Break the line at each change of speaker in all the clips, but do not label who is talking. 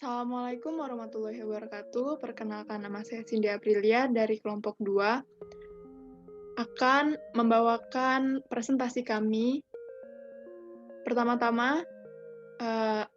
Assalamualaikum warahmatullahi wabarakatuh. Perkenalkan, nama saya Cindy Aprilia dari kelompok 2 akan membawakan presentasi kami. Pertama-tama,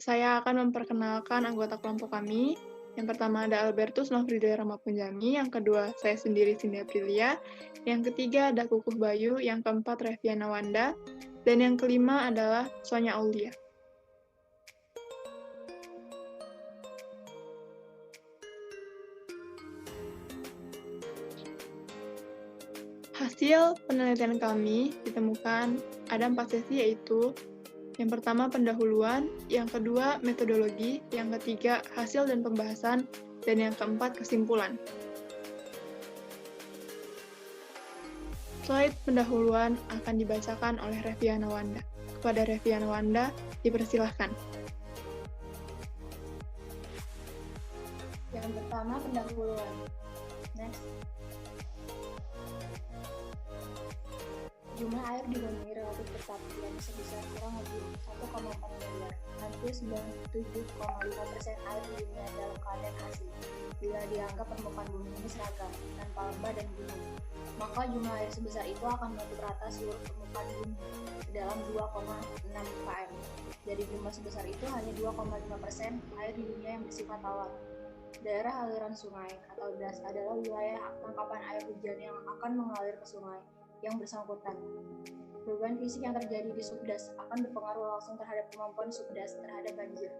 saya akan memperkenalkan anggota kelompok kami. Yang pertama ada Albertus Nofrido Ramapunjami, yang kedua saya sendiri Cindy Aprilia, yang ketiga ada Kukuh Bayu, yang keempat Reviana Wanda, dan yang kelima adalah Sonya Aulia. Hasil penelitian kami ditemukan ada 4 sesi, yaitu yang pertama pendahuluan, yang kedua metodologi, yang ketiga hasil dan pembahasan, dan yang keempat kesimpulan. Slide pendahuluan akan dibacakan oleh Reviana Wanda. Kepada Reviana Wanda, dipersilahkan.
Yang pertama pendahuluan. Next. Jumlah air di bumi relatif tetap yang sebesar kurang lebih 1,4 miliar. Hampir 97,5% air di dunia dalam keadaan asli. Bila dianggap permukaan bumi ini seragam, tanpa lembah dan gunung, maka jumlah air sebesar itu akan menutup rata seluruh permukaan bumi dalam 2,6 km. Dari jumlah sebesar itu hanya 2,5% air di dunia yang bersifat tawar. Daerah aliran sungai atau das adalah wilayah tangkapan air hujan yang akan mengalir ke sungai yang bersangkutan. Perubahan fisik yang terjadi di subdas akan berpengaruh langsung terhadap kemampuan subdas terhadap banjir.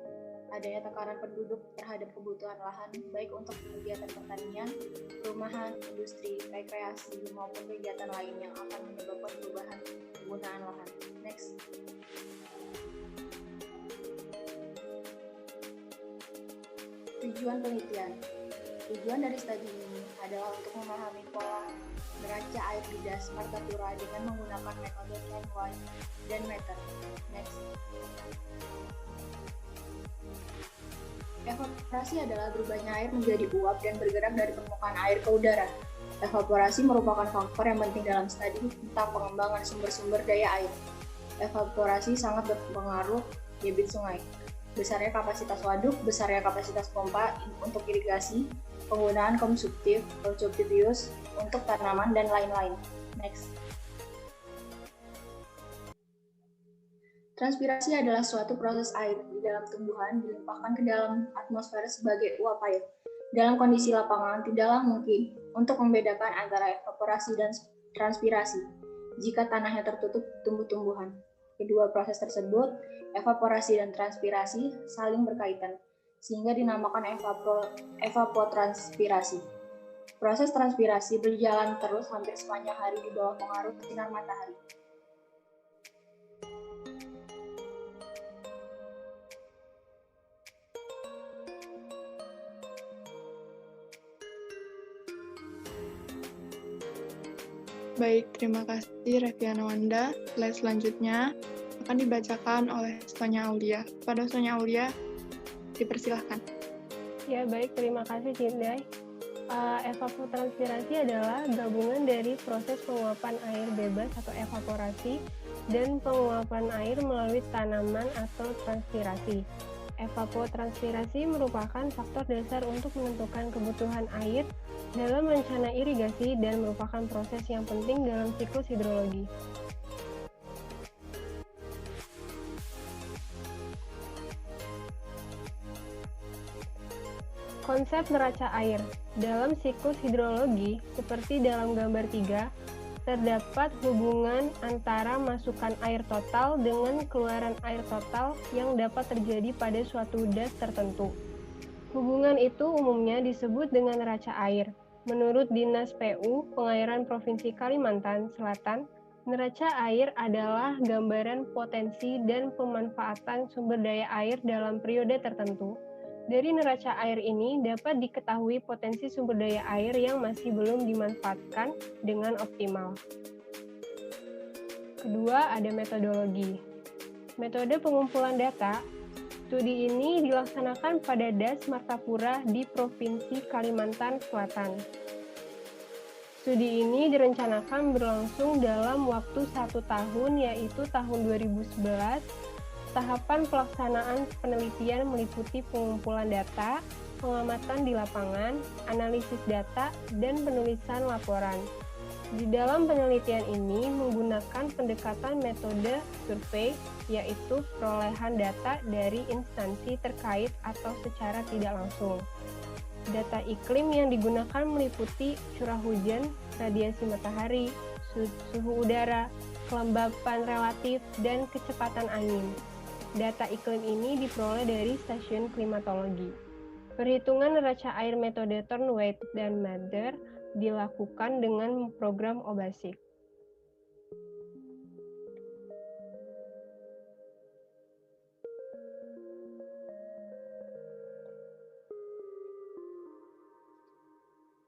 Adanya tekanan penduduk terhadap kebutuhan lahan, baik untuk kegiatan pertanian, perumahan, industri, rekreasi, maupun kegiatan lain yang akan menyebabkan perubahan penggunaan lahan. Next. Tujuan penelitian. Tujuan dari studi ini adalah untuk memahami pola neraca air di das Martapura dengan menggunakan metode time, wide, dan meter. Next. Evaporasi adalah berubahnya air menjadi uap dan bergerak dari permukaan air ke udara. Evaporasi merupakan faktor yang penting dalam studi tentang pengembangan sumber-sumber daya air. Evaporasi sangat berpengaruh debit sungai, besarnya kapasitas waduk, besarnya kapasitas pompa untuk irigasi, penggunaan konsumtif use untuk tanaman, dan lain-lain. Next. Transpirasi adalah suatu proses air di dalam tumbuhan dilimpahkan ke dalam atmosfer sebagai uap air. Dalam kondisi lapangan, tidaklah mungkin untuk membedakan antara evaporasi dan transpirasi jika tanahnya tertutup tumbuh-tumbuhan. Kedua proses tersebut, evaporasi dan transpirasi, saling berkaitan, sehingga dinamakan evapotranspirasi. Proses transpirasi berjalan terus hampir sepanjang hari di bawah pengaruh sinar matahari.
Baik, terima kasih Reviana Wanda. Slide selanjutnya akan dibacakan oleh Sonya Aulia. Pada Sonya Aulia, dipersilahkan.
Ya, baik. Terima kasih, Cindy. Evapotranspirasi adalah gabungan dari proses penguapan air bebas atau evaporasi dan penguapan air melalui tanaman atau transpirasi. Evapotranspirasi merupakan faktor dasar untuk menentukan kebutuhan air dalam rencana irigasi dan merupakan proses yang penting dalam siklus hidrologi. Konsep neraca air. Dalam siklus hidrologi, seperti dalam gambar 3, terdapat hubungan antara masukan air total dengan keluaran air total yang dapat terjadi pada suatu das tertentu. Hubungan itu umumnya disebut dengan neraca air. Menurut Dinas PU Pengairan Provinsi Kalimantan Selatan, neraca air adalah gambaran potensi dan pemanfaatan sumber daya air dalam periode tertentu. Dari neraca air ini dapat diketahui potensi sumber daya air yang masih belum dimanfaatkan dengan optimal. Kedua, ada metodologi. Metode pengumpulan data. Studi ini dilaksanakan pada Das Martapura di Provinsi Kalimantan Selatan. Studi ini direncanakan berlangsung dalam waktu 1 tahun, yaitu tahun 2011 Tahapan pelaksanaan penelitian meliputi pengumpulan data, pengamatan di lapangan, analisis data, dan penulisan laporan. Di dalam penelitian ini menggunakan pendekatan metode survei, yaitu perolehan data dari instansi terkait atau secara tidak langsung. Data iklim yang digunakan meliputi curah hujan, radiasi matahari, suhu udara, kelembapan relatif, dan kecepatan angin. Data iklim ini diperoleh dari stasiun klimatologi. Perhitungan neraca air metode Thornweyde dan Mather dilakukan dengan program OBASIC.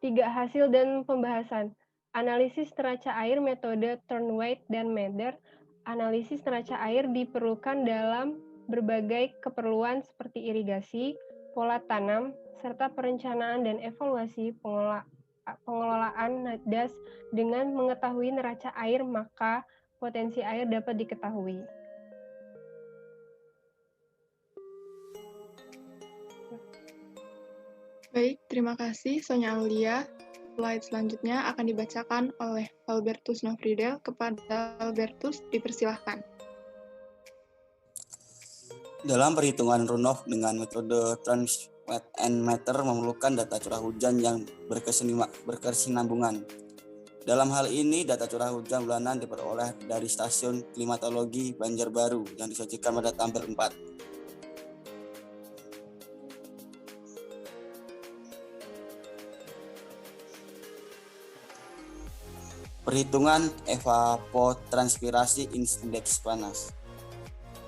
Tiga hasil dan pembahasan. Analisis neraca air metode Thornweyde dan Mather. Analisis neraca air diperlukan dalam berbagai keperluan seperti irigasi, pola tanam, serta perencanaan dan evaluasi pengelolaan das. Dengan mengetahui neraca air, maka potensi air dapat diketahui.
Baik, terima kasih Sonya Aulia. Slide selanjutnya akan dibacakan oleh Albertus Nofriedel. Kepada Albertus, dipersilahkan.
Dalam perhitungan runoff dengan metode Thornweyde and Mather memerlukan data curah hujan yang berkesinambungan. Dalam hal ini, data curah hujan bulanan diperoleh dari stasiun klimatologi Banjarbaru yang disajikan pada tampil 4. Perhitungan evapotranspirasi indeks panas.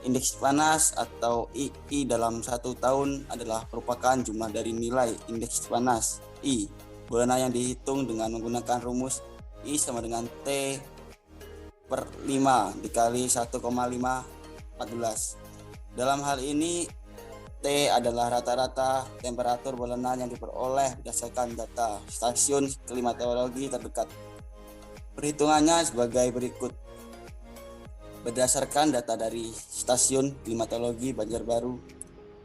Indeks panas atau I dalam 1 tahun adalah merupakan jumlah dari nilai indeks panas I bulanan yang dihitung dengan menggunakan rumus I sama dengan T per 5 dikali 1,514. Dalam hal ini T adalah rata-rata temperatur bulanan yang diperoleh berdasarkan data stasiun klimatologi terdekat. Perhitungannya sebagai berikut. Berdasarkan data dari stasiun klimatologi Banjarbaru,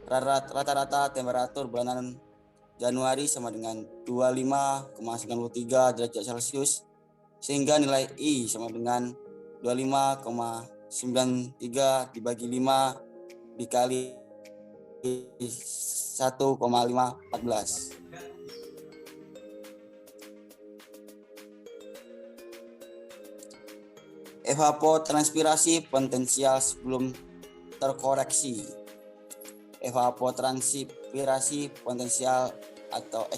rata-rata temperatur bulanan Januari sama dengan 25,93 derajat Celcius, sehingga nilai I sama dengan 25,93 dibagi 5 dikali 1,514. Evapotranspirasi potensial sebelum terkoreksi. Evapotranspirasi potensial atau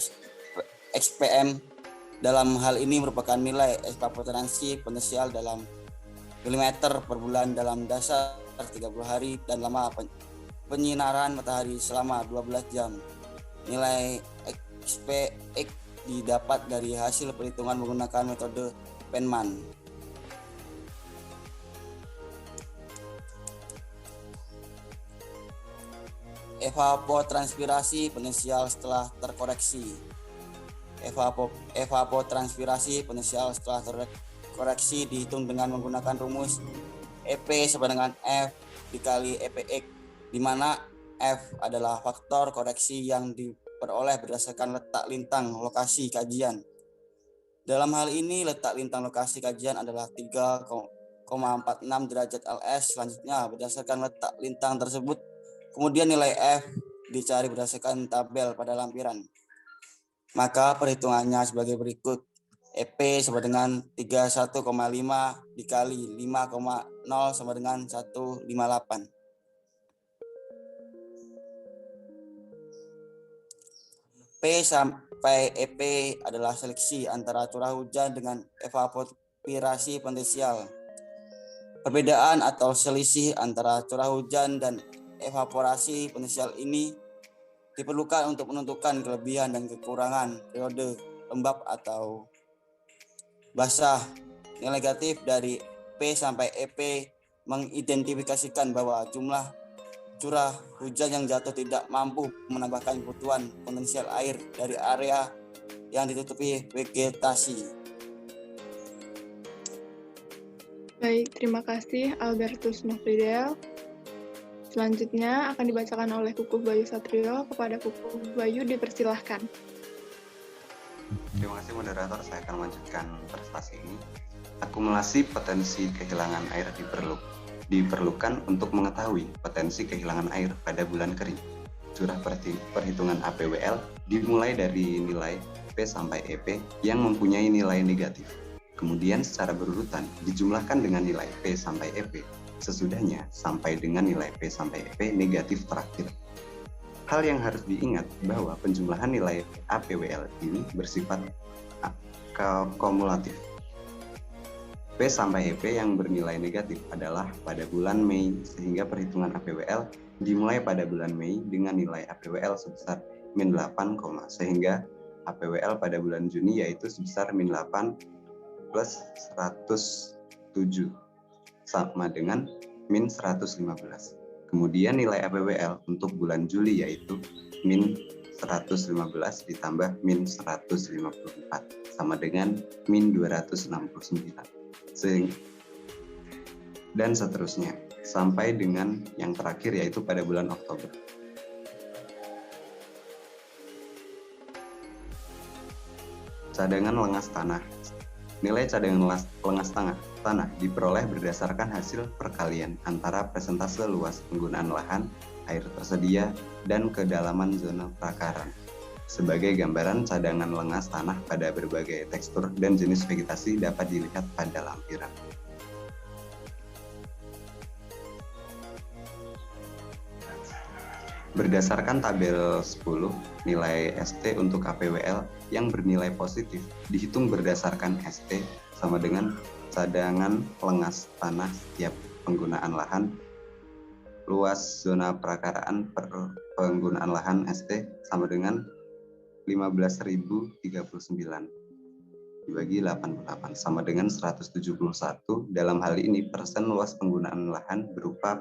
XPM dalam hal ini merupakan nilai evapotranspirasi potensial dalam milimeter per bulan dalam dasar 30 hari dan lama penyinaran matahari selama 12 jam. Nilai XPX didapat dari hasil perhitungan menggunakan metode Penman. Evapotranspirasi potensial setelah terkoreksi. Evapotranspirasi potensial setelah terkoreksi dihitung dengan menggunakan rumus EP sama dengan F dikali EPX, di mana F adalah faktor koreksi yang diperoleh berdasarkan letak lintang lokasi kajian. Dalam hal ini, letak lintang lokasi kajian adalah 3,46 derajat LS. Selanjutnya, berdasarkan letak lintang tersebut, kemudian nilai F dicari berdasarkan tabel pada lampiran. Maka perhitungannya sebagai berikut. EP sama dengan 31,5 dikali 5,0 sama dengan 158. P sampai EP adalah seleksi antara curah hujan dengan evaporasi potensial. Perbedaan atau selisih antara curah hujan dan evaporasi potensial ini diperlukan untuk menentukan kelebihan dan kekurangan periode lembab atau basah. Yang negatif dari P sampai EP mengidentifikasikan bahwa jumlah curah hujan yang jatuh tidak mampu menambahkan kebutuhan potensial air dari area yang ditutupi vegetasi.
Baik, terima kasih Albertus Nofriedel. Selanjutnya akan dibacakan oleh Kukuh Bayu Satrio. Kepada Kukuh Bayu dipersilahkan.
Terima kasih moderator, saya akan melanjutkan prestasi ini. Akumulasi potensi kehilangan air diperlukan untuk mengetahui potensi kehilangan air pada bulan kering. Curah perhitungan APWL dimulai dari nilai P sampai EP yang mempunyai nilai negatif. Kemudian secara berurutan dijumlahkan dengan nilai P sampai EP. Sesudahnya sampai dengan nilai P sampai EP negatif terakhir. Hal yang harus diingat bahwa penjumlahan nilai APWL ini bersifat kumulatif. P sampai EP yang bernilai negatif adalah pada bulan Mei, sehingga perhitungan APWL dimulai pada bulan Mei dengan nilai APWL sebesar -8, sehingga APWL pada bulan Juni yaitu sebesar -8 plus 107 sama dengan -115. Kemudian nilai APWL untuk bulan Juli yaitu -115 ditambah -154 sama dengan -269. Dan seterusnya sampai dengan yang terakhir yaitu pada bulan Oktober. Cadangan lengas tanah. Nilai cadangan lengas tanah diperoleh berdasarkan hasil perkalian antara persentase luas penggunaan lahan, air tersedia, dan kedalaman zona perakaran. Sebagai gambaran, cadangan lengas tanah pada berbagai tekstur dan jenis vegetasi dapat dilihat pada lampiran. Berdasarkan tabel 10, nilai ST untuk APWL yang bernilai positif dihitung berdasarkan ST sama dengan cadangan lengas tanah setiap penggunaan lahan, luas zona perakaraan per penggunaan lahan ST sama dengan 15.039 dibagi 88 sama dengan 171. Dalam hal ini persen luas penggunaan lahan berupa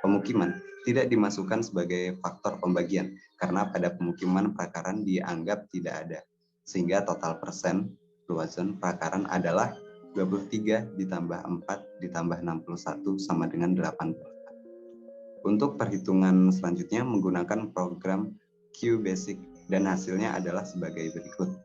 pemukiman tidak dimasukkan sebagai faktor pembagian karena pada pemukiman perakaran dianggap tidak ada, sehingga total persen luas zona perakaran adalah 23 ditambah 4 ditambah 61 sama dengan 80. Untuk perhitungan selanjutnya menggunakan program QBasic dan hasilnya adalah sebagai berikut.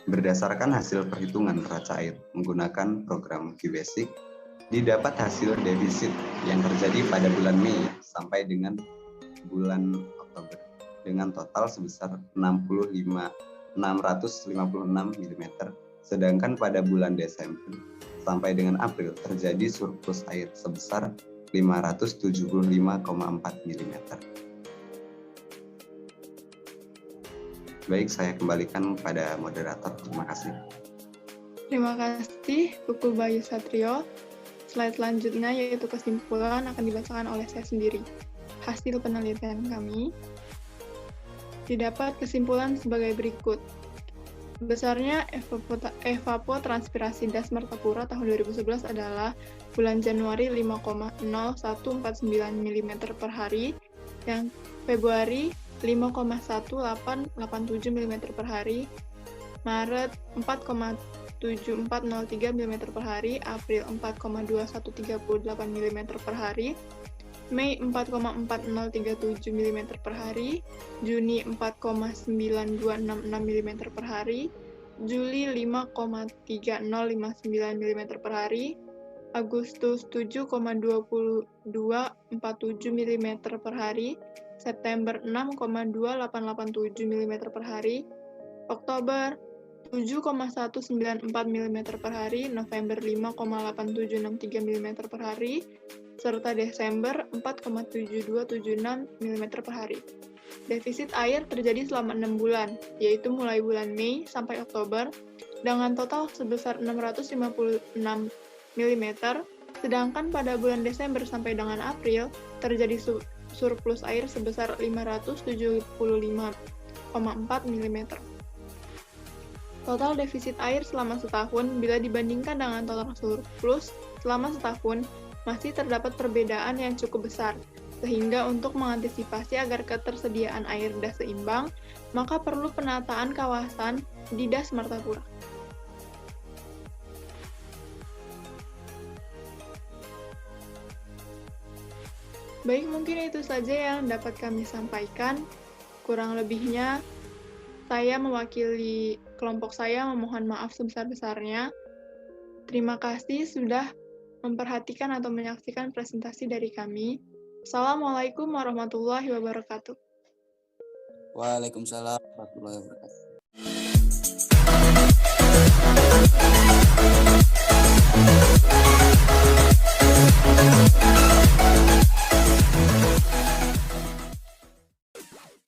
Berdasarkan hasil perhitungan neraca air menggunakan program QBasic, didapat hasil defisit yang terjadi pada bulan Mei sampai dengan bulan Oktober dengan total sebesar 656 mm, sedangkan pada bulan Desember sampai dengan April terjadi surplus air sebesar 575,4 mm. Baik, saya kembalikan pada moderator. Terima kasih.
Terima kasih, Kukuh Bayu Satrio. Slide selanjutnya yaitu kesimpulan akan dibacakan oleh saya sendiri. Hasil penelitian kami didapat kesimpulan sebagai berikut. Besarnya evapotranspirasi das Martapura tahun 2011 adalah bulan Januari 5,0149 mm per hari, yang Februari 5,1887 mm per hari, Maret 4,7403 mm per hari, April 4,2138 mm per hari, Mei 4,4037 mm per hari, Juni 4,9266 mm per hari, Juli 5,3059 mm per hari, Agustus 7,2247 mm per hari, September 6,2887 mm per hari, Oktober 7,194 mm per hari, November 5,8763 mm per hari, serta Desember 4,7276 mm per hari. Defisit air terjadi selama 6 bulan, yaitu mulai bulan Mei sampai Oktober, dengan total sebesar 656 mm, sedangkan pada bulan Desember sampai dengan April terjadi surplus air sebesar 575,4 mm. Total defisit air selama setahun bila dibandingkan dengan total surplus selama setahun masih terdapat perbedaan yang cukup besar, sehingga untuk mengantisipasi agar ketersediaan air das seimbang, maka perlu penataan kawasan di das Martapura. Baik, mungkin itu saja yang dapat kami sampaikan. Kurang lebihnya, saya mewakili kelompok saya memohon maaf sebesar-besarnya. Terima kasih sudah memperhatikan atau menyaksikan presentasi dari kami. Assalamualaikum warahmatullahi wabarakatuh.
Waalaikumsalam warahmatullahi wabarakatuh.